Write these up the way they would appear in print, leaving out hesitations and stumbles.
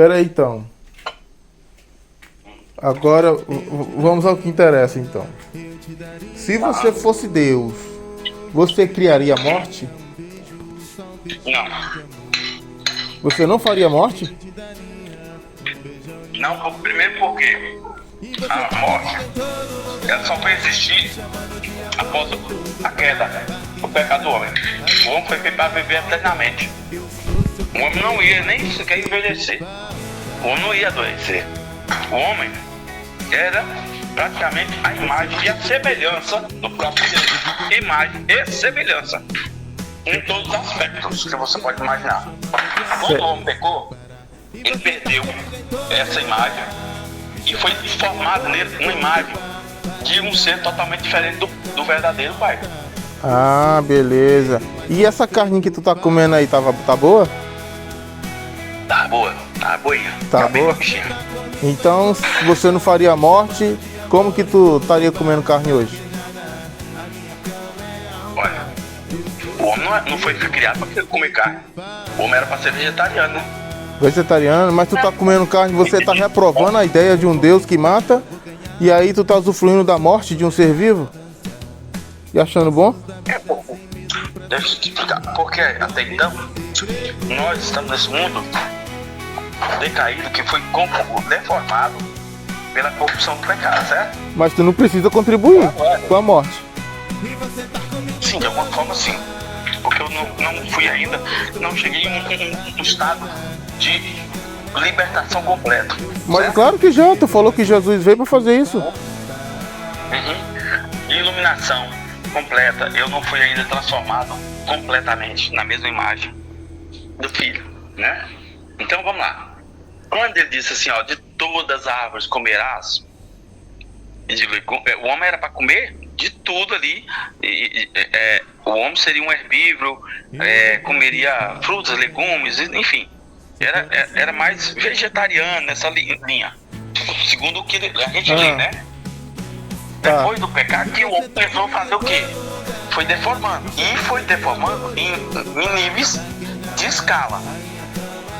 Espera aí, então. Agora, vamos ao que interessa, então. Se você fosse Deus, você criaria a morte? Não. Você não faria morte? Não, primeiro porque a morte ela só foi existir após a queda, o pecado do homem. O homem foi feito para viver eternamente. O homem não ia nem sequer envelhecer. O homem não ia adoecer. O homem era praticamente a imagem e a semelhança do próprio Deus. Imagem e semelhança. Em todos os aspectos que você pode imaginar. Quando o homem pecou, ele perdeu essa imagem e foi formado nele uma imagem de um ser totalmente diferente do verdadeiro Pai. Ah, beleza. E essa carne que tu tá comendo aí, tá boa? Tá boa, tá boinha. Tá boa? Então, se você não faria morte, como que tu estaria comendo carne hoje? Olha, o homem não foi criado para comer carne. O homem era para ser vegetariano, né? Vegetariano, mas tu tá comendo carne, você tá reprovando a ideia de um Deus que mata, e aí tu tá usufruindo da morte de um ser vivo? E achando bom? Deixa eu te explicar. Porque até então, nós estamos nesse mundo decaído que foi deformado pela corrupção do pecado, certo? Mas tu não precisa contribuir com a morte. Sim, de alguma forma sim. Porque eu não fui ainda, não cheguei em um estado de libertação completa. Mas certo? claro que já, tu falou que Jesus veio pra fazer isso. Iluminação completa, eu não fui ainda transformado completamente na mesma imagem do Filho, né? Então vamos lá. Quando ele disse assim, ó, de todas as árvores comerás, o homem era para comer de tudo ali. O homem seria um herbívoro, comeria frutas, legumes, enfim. Era mais vegetariano nessa linha. Segundo o que a gente lê, né? Depois do pecado, que o homem pensou fazer o quê? Foi deformando. E foi deformando em níveis de escala.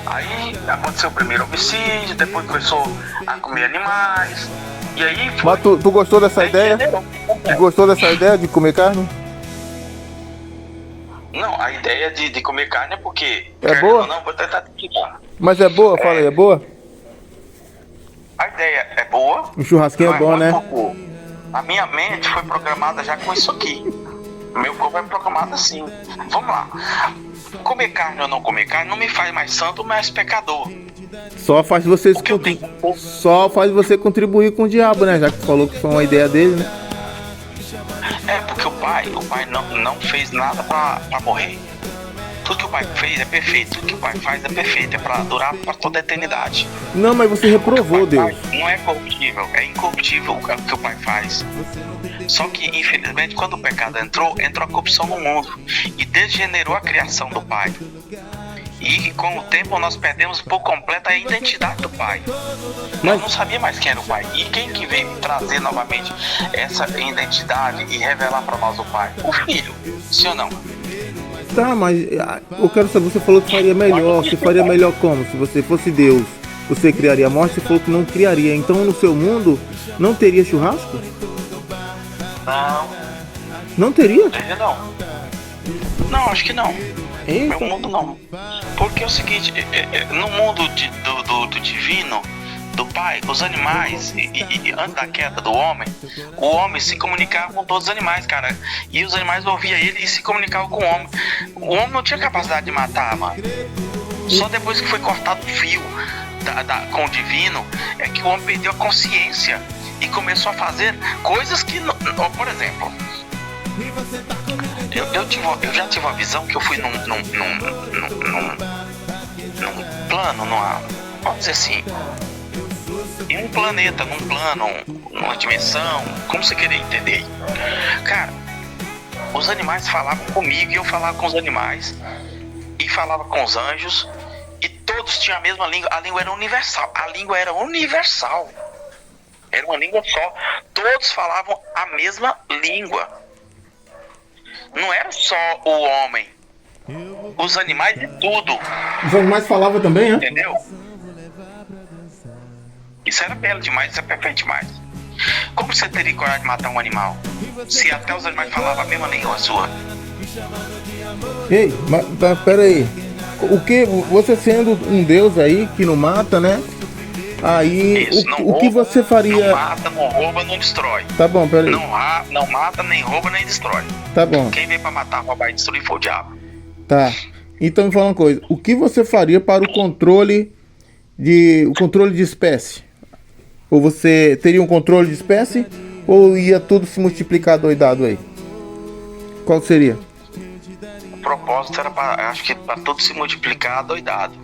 Aí aconteceu o primeiro homicídio, depois começou a comer animais. E aí foi. Mas tu gostou dessa ideia? Tu gostou dessa ideia de comer carne? Não, a ideia de comer carne é porque... É boa? Não, vou tentar explicar. Mas é boa? Fala aí, é boa? A ideia é boa. Um churrasquinho é bom, né? A minha mente foi programada já com isso aqui. Meu corpo é programado assim. Vamos lá. Comer carne ou não comer carne não me faz mais santo, mais pecador. Só faz você contribuir com o diabo, né? Já que tu falou que foi uma ideia dele, né? Porque o pai não fez nada pra morrer. Tudo que o pai fez é perfeito, tudo que o pai faz é perfeito, é pra durar pra toda a eternidade. Não, mas você reprovou Deus. Não é corruptível, é incorruptível o que o pai faz. Só que, infelizmente, quando o pecado entrou a corrupção no mundo e degenerou a criação do pai. E com o tempo nós perdemos por completo a identidade do pai. Nós não sabíamos mais quem era o pai. E quem que veio trazer novamente essa identidade e revelar para nós o pai? O filho, sim ou não? Tá, mas eu quero saber, você falou que faria melhor. Você faria melhor como? Se você fosse Deus, você criaria a morte? Você falou que não criaria. Então no seu mundo não teria churrasco? Não. Não teria? Não. Não, acho que não. Eita. Meu mundo não. Porque é o seguinte, no mundo do divino, do pai, os animais, e antes da queda do homem, o homem se comunicava com todos os animais, cara. E os animais ouviam ele e se comunicavam com o homem. O homem não tinha capacidade de matar, mano. Só depois que foi cortado o fio com o divino, é que o homem perdeu a consciência e começou a fazer coisas que, por exemplo, eu já tive uma visão que eu fui num plano, vamos dizer assim, em um planeta, num plano, numa dimensão, como você querer entender. Cara, os animais falavam comigo e eu falava com os animais e falava com os anjos e todos tinham a mesma língua. A língua era universal. Era uma língua só. Todos falavam a mesma língua. Não era só o homem. Os animais de tudo. Os animais falavam também, né? Entendeu? Isso era belo demais, isso é perfeito demais. Como você teria coragem de matar um animal? Se até os animais falavam a mesma língua sua. Ei, mas pera aí. O que, você sendo um Deus aí que não mata, né? Aí, Isso, não o rouba, que você faria? Não mata, não rouba, não destrói. Tá bom, pera aí. Não mata, nem rouba, nem destrói. Tá bom. Quem veio pra matar, roubar e destruir foi o diabo. Tá. Então me fala uma coisa. O que você faria para o controle de espécie? Ou você teria um controle de espécie? Ou ia tudo se multiplicar doidado aí? Qual seria? O propósito era acho que para tudo se multiplicar doidado.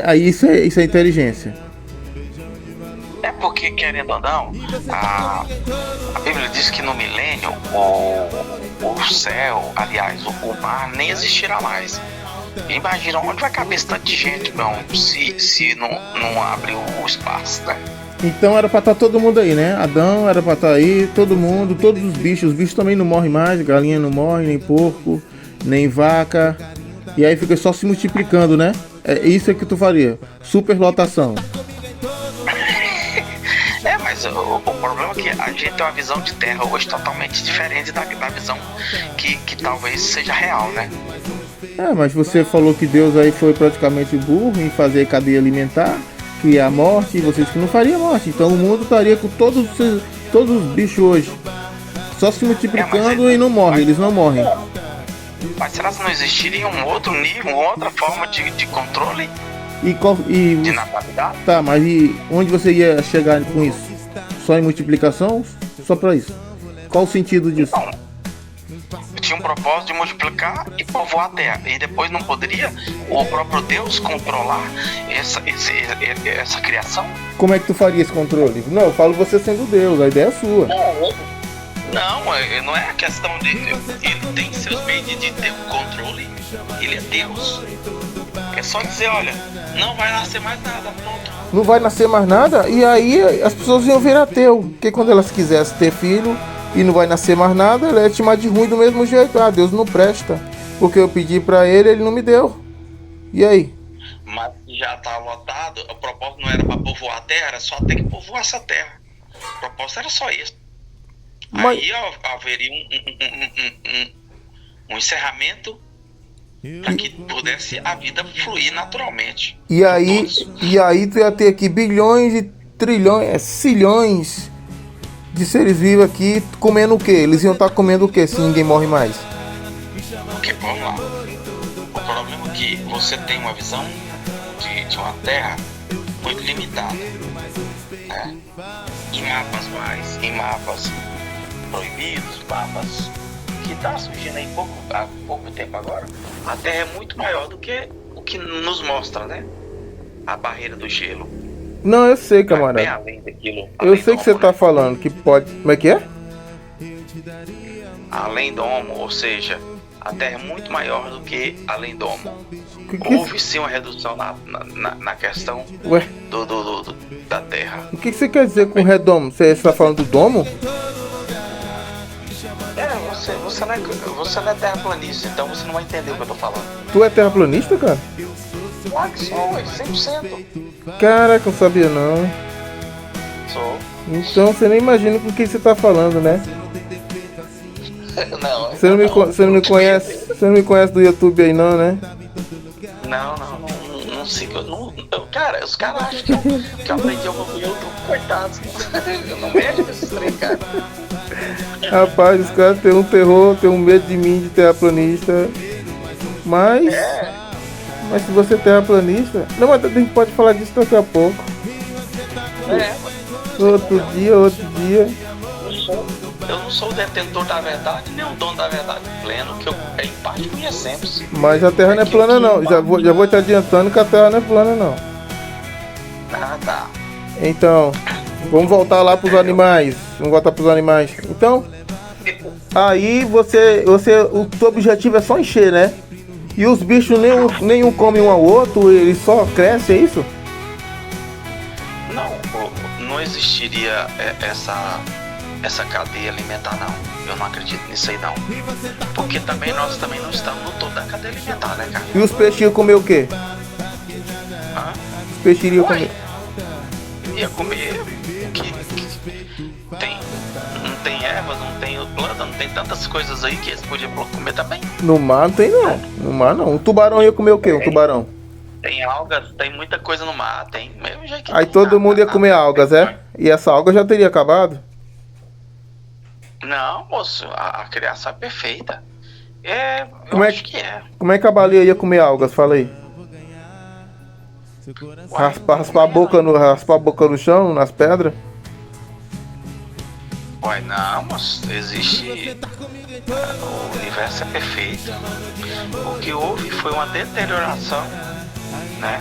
Aí isso é inteligência. É porque, querendo ou não, a Bíblia diz que no milênio o céu, aliás, o mar nem existirá mais. Imagina onde vai caber esse tanto de gente, não, se não abre o espaço, né? Então era pra estar todo mundo aí, né? Adão era pra estar aí, todo mundo, todos os bichos também não morrem mais, galinha não morre, nem porco, nem vaca. E aí fica só se multiplicando, né? Isso é que tu faria. Superlotação. Mas o problema é que a gente tem uma visão de terra hoje totalmente diferente da visão que talvez seja real, né? Mas você falou que Deus aí foi praticamente burro em fazer cadeia alimentar, criar a morte, e vocês que não faria morte. Então o mundo estaria com todos os bichos hoje. Só se multiplicando e não morrem, eles não morrem. Mas será que não existiria um outro nível, uma outra forma de controle? De natalidade? Tá, mas e onde você ia chegar com isso? Só em multiplicação? Só pra isso? Qual o sentido disso? Não. Tinha um propósito de multiplicar e povoar a terra. E depois não poderia o próprio Deus controlar essa criação? Como é que tu faria esse controle? Não, eu falo você sendo Deus, a ideia é sua. Não é a questão de... Ele tem seus meios de ter o controle. Ele é Deus. É só dizer, olha, não vai nascer mais nada, pronto. Não vai nascer mais nada? E aí as pessoas iam virar ateu. Porque quando elas quisessem ter filho e não vai nascer mais nada, ela ia te chamar de ruim do mesmo jeito. Ah, Deus não presta. Porque eu pedi pra ele não me deu. E aí? Mas já tá lotado. O propósito não era pra povoar a terra, era só ter que povoar essa terra. O propósito era só isso. Aí haveria um encerramento para que pudesse a vida fluir naturalmente. E aí tu ia ter aqui bilhões e trilhões, cilhões de seres vivos aqui comendo o quê? Eles iam estar comendo o quê se ninguém morre mais? Porque, vamos lá. O problema é que você tem uma visão de uma terra muito limitada, né? Em mapas proibidos, mapas que está surgindo aí há pouco tempo agora. A Terra é muito maior do que o que nos mostra, né? A barreira do gelo. Não, eu sei, camarada. Bem além daquilo. Eu sei que você tá falando que pode... Como é que é? Além do homo, ou seja, a Terra é muito maior do que além do homo. Houve sim uma redução na questão da Terra. O que você quer dizer com redomo? Você está falando do domo? Você não é terraplanista, então você não vai entender o que eu tô falando. Tu é terraplanista, cara? Claro que sou, 100%. Caraca, eu não sabia não. Sou. Então você nem imagina com quem você tá falando, né? Não. Você não me conhece? Você não me conhece do YouTube aí não, né? Não sei. Cara, os caras acham que eu aprendi alguma coisa no YouTube, coitados. Eu não mexo com esses trem, cara. Rapaz, os caras têm um terror, têm um medo de mim de terraplanista. Mas se você é terraplanista... Não, mas a gente pode falar disso daqui a pouco. Outro dia. Eu não sou o detentor da verdade, nem o dono da verdade pleno, que é em parte minha sempre. Mas a Terra não é plana não. Já vou te adiantando que a Terra não é plana não. Ah, tá. Então, vamos voltar lá pros animais. Então, aí o teu objetivo é só encher, né? E os bichos nenhum comem um ao outro, eles só crescem, é isso? Não existiria essa cadeia alimentar, não. Eu não acredito nisso aí, não. Porque nós também não estamos no todo da cadeia alimentar, né, cara? E os peixes iam comer o quê? Hã? Os peixes iriam comer? Ia comer o que tem. Não tem ervas, não tem planta, não tem tantas coisas aí que eles podiam comer também. No mar não tem não. No mar não. Um tubarão ia comer o quê? Um tubarão? Tem algas, tem muita coisa no mar, tem. Mesmo jeito que Aí tem todo mundo ia comer algas, é? E essa alga já teria acabado? Não, moço, a criação é perfeita. Acho que é. Como é que a baleia ia comer algas? Fala aí. Raspar a boca no chão, nas pedras? Ué, não, moço, existe. O universo é perfeito. O que houve foi uma deterioração, né?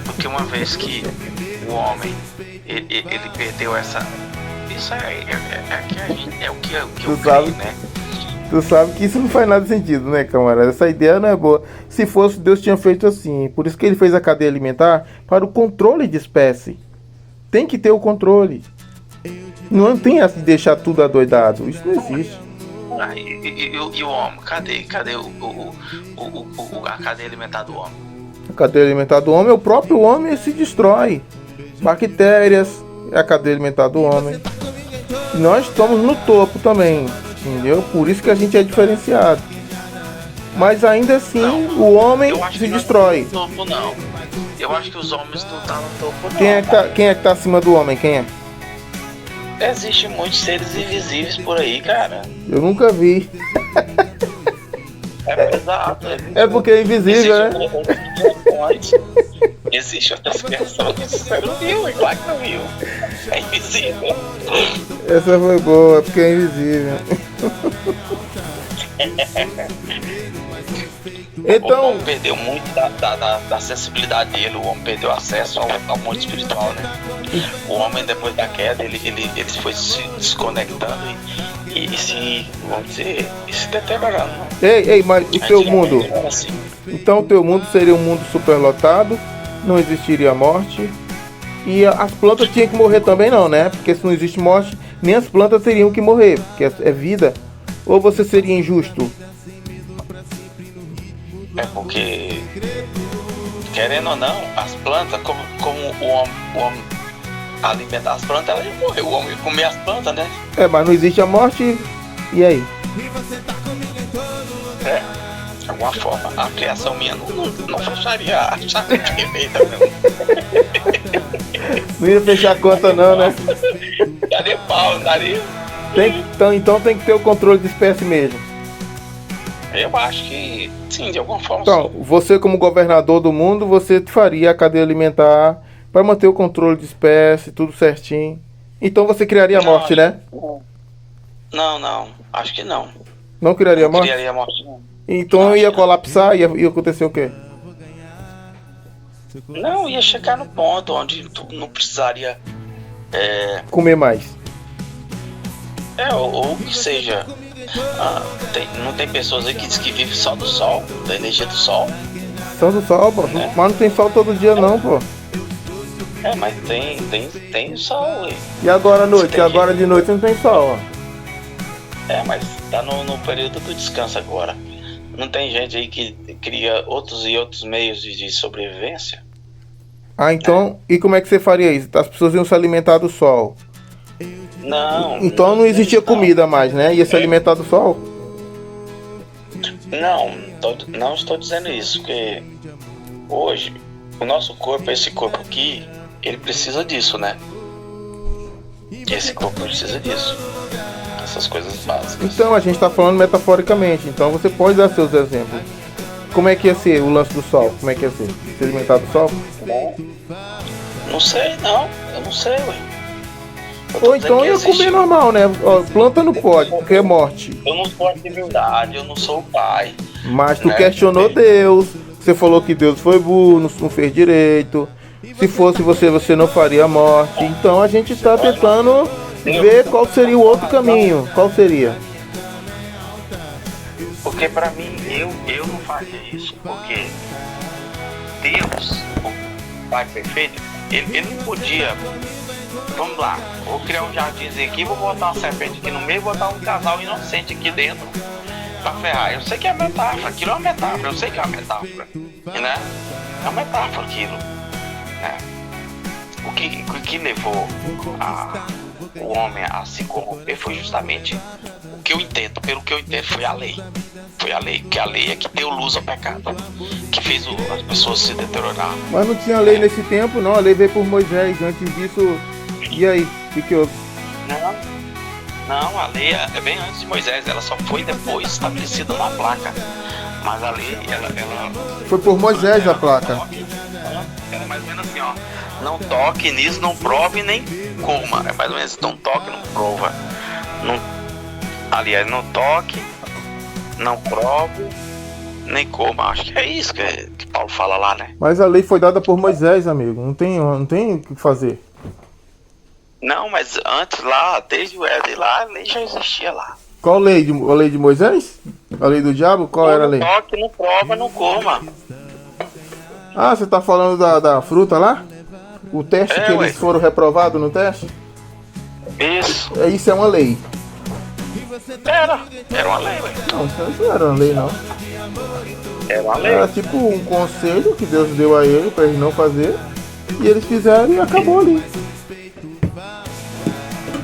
Porque uma vez que o homem ele perdeu essa. Isso é o que eu creio, né? Tu sabe que isso não faz nada de sentido, né, camarada? Essa ideia não é boa. Se fosse, Deus tinha feito assim. Por isso que ele fez a cadeia alimentar para o controle de espécie. Tem que ter o controle. Não tem essa de deixar tudo adoidado. Isso não existe. E o homem? Cadê a cadeia alimentar do homem? A cadeia alimentar do homem, o próprio homem se destrói. Bactérias é a cadeia alimentar do homem. E nós estamos no topo também, entendeu? Por isso que a gente é diferenciado. Mas ainda assim, não, o homem se destrói. Não topo, não. Eu acho que os homens não estão no topo, não. Quem é que tá acima do homem? Quem é? Existem muitos seres invisíveis por aí, cara. Eu nunca vi. É exato. É porque é invisível, né? Existe outras criações que você não viu, é claro que não viu. É invisível. Essa foi boa, é porque é invisível. Então, o homem perdeu muito da sensibilidade dele, o homem perdeu acesso ao mundo espiritual, né? O homem, depois da queda, ele foi se desconectando e se, vamos dizer, se deteriorando. Ei, mas o teu mundo? Assim. Então o teu mundo seria um mundo superlotado, não existiria morte, e as plantas tinham que morrer também não, né? Porque se não existe morte, nem as plantas teriam que morrer, porque é vida. Ou você seria injusto? É porque, querendo ou não, as plantas, como o homem alimentar as plantas, ela ia morrer, o homem ia comer as plantas, né? É, mas não existe a morte, e aí? De alguma forma, a criação minha não fecharia a chave perfeita, não. Não ia fechar a conta não, né? Daria pau, daria. Então tem que ter o controle de espécie mesmo. Eu acho que sim, de alguma forma. Então, sim. Você como governador do mundo, você faria a cadeia alimentar para manter o controle de espécie, tudo certinho. Então você criaria a morte, né? Não, acho que não. Não criaria a morte? Criaria a morte, não. Então ia colapsar, ia acontecer o quê? Não, ia chegar no ponto onde tu não precisaria comer mais. Ou que seja, não tem pessoas aí que dizem que vivem só do sol, da energia do sol. Só do sol, pô. Mas não tem sol todo dia não, pô. Mas tem sol. E agora à noite? Agora de noite não tem sol, ó. Mas tá no período do descanso agora. Não tem gente aí que cria outros meios de sobrevivência? Então, e como é que você faria isso? As pessoas iam se alimentar do sol. Não. Então não existia comida mais, né? Ia se alimentar do sol? Não estou dizendo isso, porque hoje o nosso corpo, esse corpo aqui, ele precisa disso, né? Esse corpo precisa disso. Essas coisas básicas. Então a gente está falando metaforicamente, então você pode dar seus exemplos. Como é que ia ser o lance do sol? Como é que ia ser? Se alimentar do sol? Não sei, não. Eu não sei, ué. Ou então ia comer normal, né? Ó, planta não pode, porque é morte. Eu não sou a divindade, eu não sou o pai. Mas tu questionou Deus. Você falou que Deus foi burro, não fez direito. Se fosse você não faria morte. Então a gente está tentando ver qual seria o outro caminho. Qual seria? Porque pra mim, eu não faria isso. Porque Deus, o Pai perfeito, ele não podia. Vamos lá, vou criar um jardinzinho aqui, vou botar uma serpente aqui no meio, vou botar um casal inocente aqui dentro pra ferrar. Eu sei que é metáfora, aquilo é uma metáfora, eu sei que é uma metáfora, né? É uma metáfora aquilo. né? O que levou o homem a se corromper foi justamente o que eu entendo. Pelo que eu entendo, foi a lei. Foi a lei, que a lei é que deu luz ao pecado, que fez as pessoas se deteriorar. Mas não tinha lei nesse tempo, não. A lei veio por Moisés. Antes disso, e aí? O que houve? Não, a lei é bem antes de Moisés. Ela só foi depois estabelecida na placa. Mas a lei, ela Foi por Moisés a placa. Ela é mais ou menos assim, ó. Não toque nisso, não prove nem coma. É mais ou menos, não toque, não prova. Aliás, não toque, não prove, nem coma. Acho que é isso que Paulo fala lá, né? Mas a lei foi dada por Moisés, amigo. Não tem o que fazer. Não, mas antes lá, desde o Éden lá, a lei já existia lá. Qual lei? A lei de Moisés? A lei do diabo? Qual era a lei? Não toque, não prova, não coma. Ah, você tá falando da fruta lá? O teste que eles foram reprovados no teste? Isso. Isso é uma lei. Era uma lei, ué. Não, isso não era uma lei, não. Era uma lei. Era tipo um conselho que Deus deu a ele pra eles não fazer. E eles fizeram e acabou ali.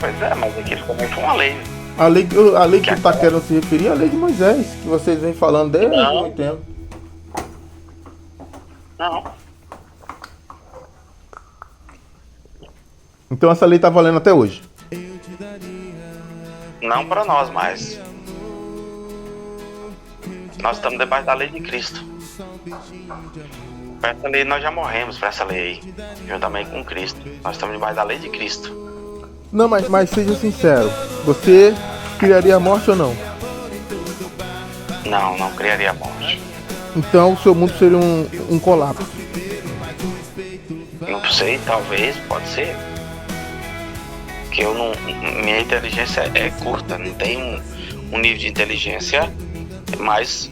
Pois é, mas aquilo também foi uma lei. A lei que tá querendo se referir é a lei de Moisés, que vocês vêm falando desde muito tempo. Não. Então essa lei tá valendo até hoje. Não para nós, mas nós estamos debaixo da lei de Cristo. Para essa lei nós já morremos, para essa lei aí, juntamente com Cristo. Nós estamos debaixo da lei de Cristo. Não, mas seja sincero, você criaria a morte ou não? Não criaria a morte. Então o seu mundo seria um colapso. Não sei, talvez, pode ser. Que eu não. Minha inteligência é curta, não tem um nível de inteligência mais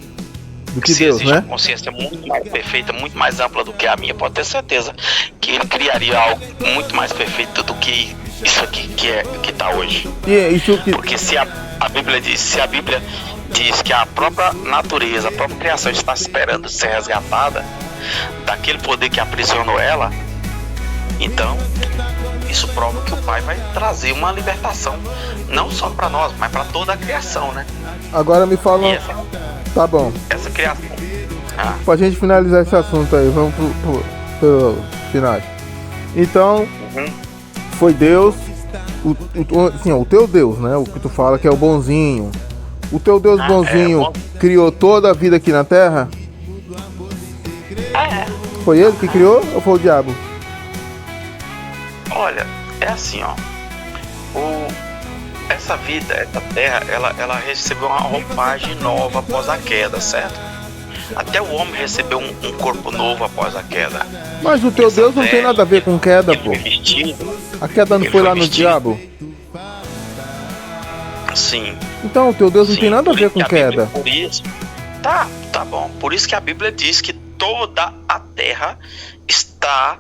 Do que se Deus, existe né? uma consciência muito mais perfeita, muito mais ampla do que a minha, pode ter certeza que ele criaria algo muito mais perfeito do que isso aqui que tá hoje. E isso que... Porque se a Bíblia diz que a própria natureza, a própria criação está esperando ser resgatada daquele poder que aprisionou ela, então isso prova que o Pai vai trazer uma libertação, não só para nós, mas para toda a criação, né? Agora me fala... Tá bom. Essa criação. Pra gente finalizar esse assunto aí, vamos pro final. Então, foi Deus, o teu Deus, né? O que tu fala que é o bonzinho. O teu Deus bonzinho criou toda a vida aqui na Terra? Foi ele que criou ou foi o diabo? Olha, é assim, ó. Essa vida, essa terra, ela recebeu uma roupagem nova após a queda, certo? Até o homem recebeu um corpo novo após a queda. Mas o teu Deus não tem nada a ver com queda, pô. A queda não foi lá no diabo? Sim. Então o teu Deus não tem nada a ver com queda. Por isso, tá bom. Por isso que a Bíblia diz que toda a terra está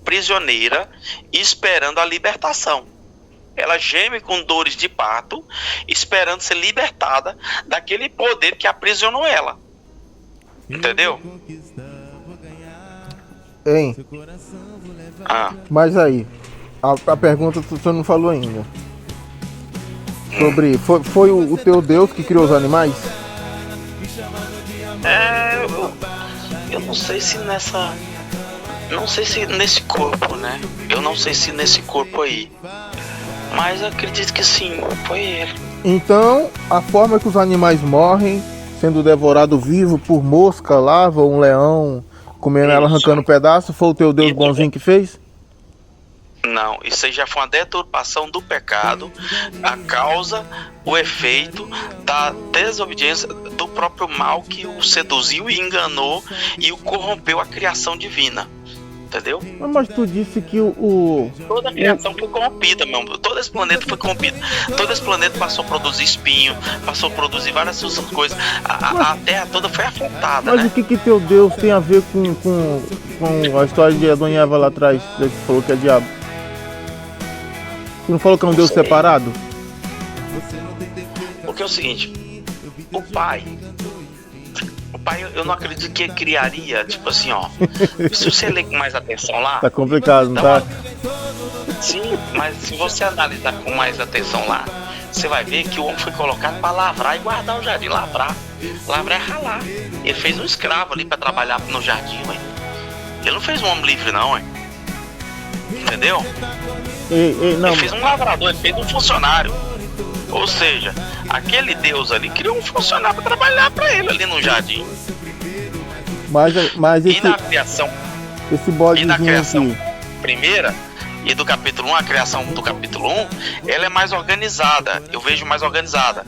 prisioneira esperando a libertação. Ela geme com dores de parto, esperando ser libertada daquele poder que aprisionou ela. Entendeu? Hein? Mas aí, a pergunta você não falou ainda. Sobre, foi o teu Deus que criou os animais? Eu não sei se nesse corpo, né? Eu não sei se nesse corpo aí. Mas acredito que sim, foi ele. Então, a forma que os animais morrem, sendo devorado vivo por mosca, lava, um leão, comendo ela, arrancando pedaço, foi o teu Deus bonzinho que fez? Não, isso aí já foi uma deturpação do pecado, a causa, o efeito da desobediência do próprio mal que o seduziu e enganou e o corrompeu a criação divina. Entendeu? Mas tu disse que toda a criação foi corrompida, meu amor. Todo esse planeta foi corrompido. Todo esse planeta passou a produzir espinho, passou a produzir várias outras coisas. A Terra toda foi afetada. Mas né? O que teu Deus tem a ver com a história de Adão e Eva lá atrás? Que você falou que é diabo. Tu não falou que é um Deus separado? Porque é o seguinte, o pai pai, eu não acredito que ele criaria, tipo assim, ó. Se você ler com mais atenção lá. Tá complicado, não tá? Sim, mas se você analisar com mais atenção lá, você vai ver que o homem foi colocado para lavrar e guardar o jardim. Lavrar é ralar. Ele fez um escravo ali para trabalhar no jardim, ué. Ele não fez um homem livre, não, ué. Entendeu? Não. Ele fez um lavrador, ele fez um funcionário. Ou seja, aquele Deus ali criou um funcionário para trabalhar para ele ali no jardim. Mas e na criação, esse bodezinho e na criação aqui primeira e do capítulo 1, a criação do capítulo 1, ela é mais organizada. Eu vejo mais organizada.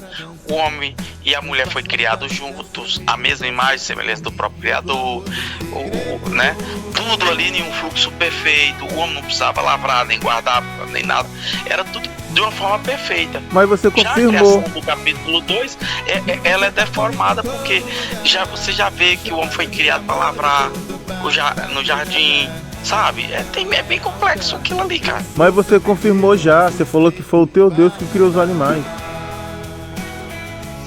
O homem e a mulher foi criados juntos, a mesma imagem e semelhança do próprio Criador, né? Tudo ali em um fluxo perfeito. O homem não precisava lavrar, nem guardar, nem nada. Era tudo de uma forma perfeita. Mas você confirmou. Já a criação do capítulo 2, ela é deformada, porque você já vê que o homem foi criado para lavrar no jardim, sabe? É bem complexo aquilo ali, cara. Mas você confirmou já, você falou que foi o teu Deus que criou os animais.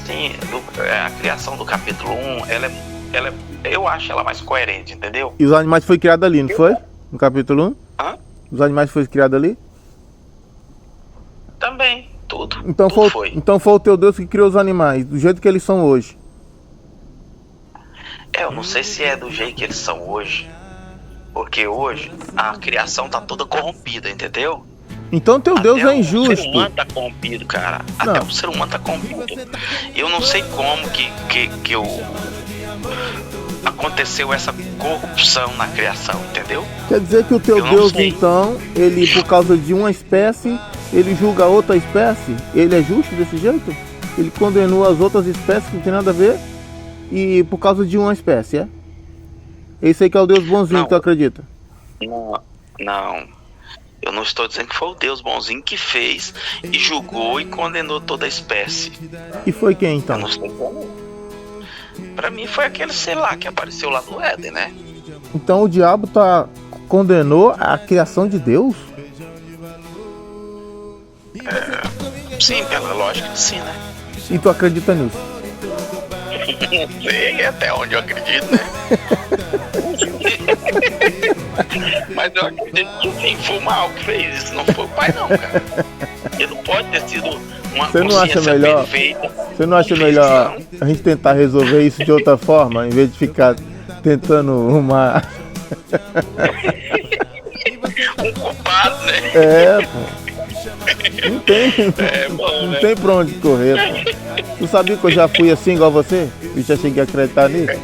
Sim, a criação do capítulo 1, eu acho ela mais coerente, entendeu? E os animais foi criado ali, não foi? No capítulo 1? Hã? Os animais foi criado ali? Também, tudo. Então, tudo foi. Então foi o teu Deus que criou os animais, do jeito que eles são hoje. Eu não sei se é do jeito que eles são hoje. Porque hoje a criação tá toda corrompida, entendeu? Então teu Deus é injusto. O ser humano tá corrompido, cara. Até o ser humano tá corrompido. Eu não sei como que aconteceu essa corrupção na criação, entendeu? Quer dizer que o teu Deus, então, ele, por causa de uma espécie, ele julga outra espécie? Ele é justo desse jeito? Ele condenou as outras espécies que não tem nada a ver? E por causa de uma espécie, é? Esse aí que é o Deus bonzinho que tu acredita? Não. Eu não estou dizendo que foi o Deus bonzinho que fez e julgou e condenou toda a espécie. E foi quem então? Eu não sei como. Pra mim foi aquele, sei lá, que apareceu lá no Éden, né? Então o diabo condenou a criação de Deus? Sim, pela lógica sim, né? E tu acredita nisso? Não sei até onde eu acredito, né? Mas eu acredito que sim, foi o mal que fez isso, não foi o pai não, cara. Ele não pode ter sido uma consciência perfeita. Você não acha melhor a gente tentar resolver isso de outra forma, em vez de ficar tentando uma... um culpado, né? Pô. Não tem pra onde correr, pô. Tu sabia que eu já fui assim igual você? E já cheguei a acreditar nisso?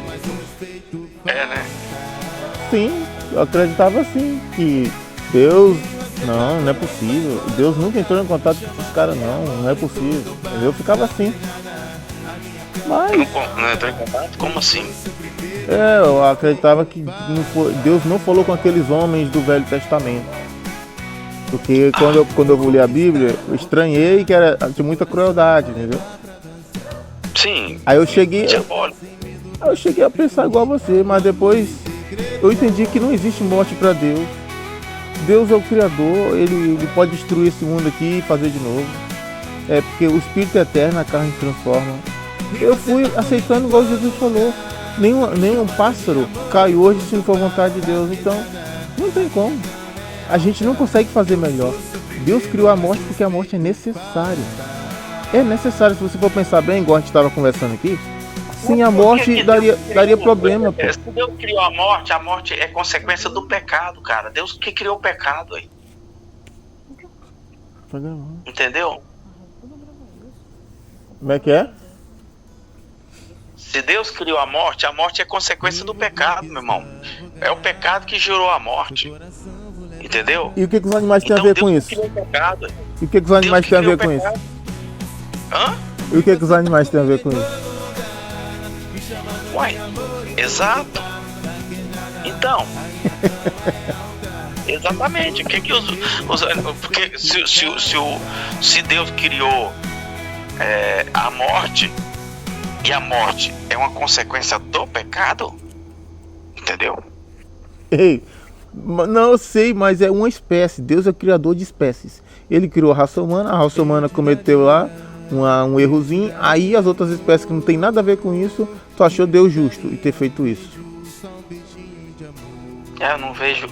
Né? Sim, eu acreditava assim, que Deus, não é possível. Deus nunca entrou em contato com esses caras, não é possível. Eu ficava assim. Mas... Não entrou em contato? Como assim? Eu acreditava que Deus não falou com aqueles homens do Velho Testamento. Porque quando eu li a Bíblia, eu estranhei que tinha muita crueldade, entendeu? Sim. Aí eu cheguei a pensar igual a você, mas depois eu entendi que não existe morte para Deus. Deus é o Criador, ele pode destruir esse mundo aqui e fazer de novo. Porque o Espírito é eterno, a carne se transforma. Eu fui aceitando igual Jesus falou. Nenhum pássaro cai hoje se não for vontade de Deus. Então, não tem como. A gente não consegue fazer melhor. Deus criou a morte porque a morte é necessária. É necessário, se você for pensar bem, igual a gente estava conversando aqui. Sem a morte daria problema, pô. Se Deus criou a morte é consequência do pecado, cara. Deus que criou o pecado aí. Entendeu? Como é que é? Se Deus criou a morte é consequência do pecado, meu irmão. É o pecado que gerou a morte. Entendeu? E o que os animais têm a ver com isso? E o que os animais têm a ver com isso? Hã? E o que os animais têm a ver com isso? Uai, exato. Então, exatamente. O que os porque se Deus criou a morte, e a morte é uma consequência do pecado, entendeu? Ei, não, eu sei, mas é uma espécie. Deus é o criador de espécies. Ele criou a raça humana cometeu lá um errozinho, aí as outras espécies que não tem nada a ver com isso, tu achou Deus justo e ter feito isso? Eu não vejo,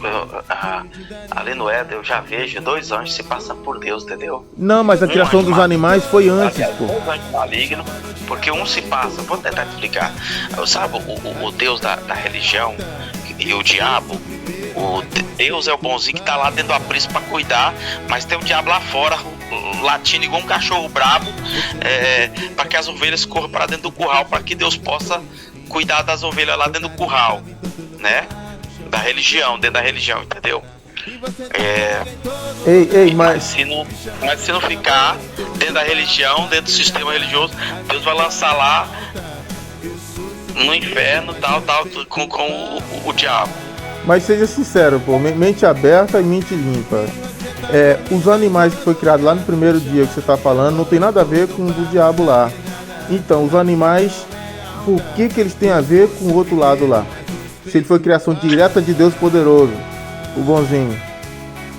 ali no Éden eu já vejo 2 anjos se passando por Deus, entendeu? Não, mas a criação dos animais foi antes, pô. 2 anjos malignos, porque um se passa, vou tentar te explicar. Sabe o Deus da religião e o diabo? Deus é o bonzinho que tá lá dentro do aprisco pra cuidar, mas tem o diabo lá fora, latindo igual um cachorro brabo, para que as ovelhas corram para dentro do curral, para que Deus possa cuidar das ovelhas lá dentro do curral, né? Da religião, dentro da religião, entendeu? Mas se não ficar dentro da religião, dentro do sistema religioso, Deus vai lançar lá no inferno, tal, com o diabo. Mas seja sincero, pô, mente aberta e mente limpa. Os animais que foi criado lá no primeiro dia que você tá falando não tem nada a ver com o do diabo lá. Então, os animais, por que eles têm a ver com o outro lado lá? Se ele foi criação direta de Deus poderoso, o bonzinho.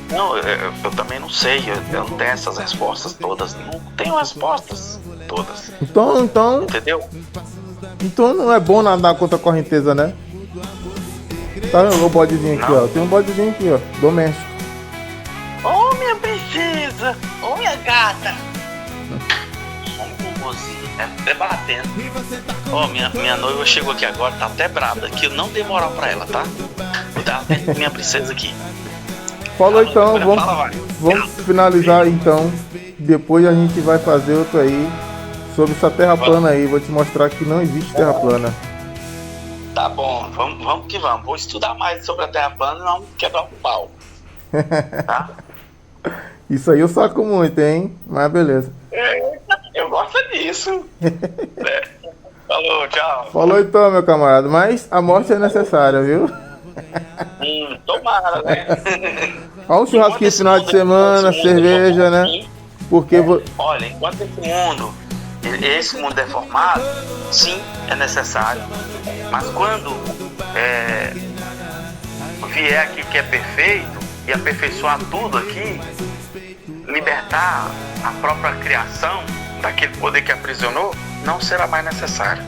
Não, eu também não sei, eu não tenho essas respostas todas, não tenho respostas todas. Então, entendeu? Então não é bom nadar contra a correnteza, né? Tá vendo o bodezinho aqui, ó? Tem um bodezinho aqui, ó, doméstico. Ô, minha princesa! Ô, minha gata! Debatendo. Ó, minha noiva chegou aqui agora, tá até brava, que eu não dei moral pra ela, tá? Tá minha princesa aqui. Falou então, vamos finalizar então. Depois a gente vai fazer outro aí sobre essa terra plana aí. Vou te mostrar que não existe terra plana. Tá bom, vamos que vamos. Vou estudar mais sobre a terra plana e não quebrar o pau. Tá? Isso aí eu saco muito, hein? Mas beleza. Eu gosto disso. Falou, tchau. Falou então, meu camarada. Mas a morte é necessária, viu? Tomara, né? Olha um churrasquinho no final de semana, cerveja, né? Porque olha, enquanto esse mundo é formado, sim, é necessário. Mas quando vier aqui que é perfeito e aperfeiçoar tudo aqui, libertar a própria criação daquele poder que aprisionou, não será mais necessário.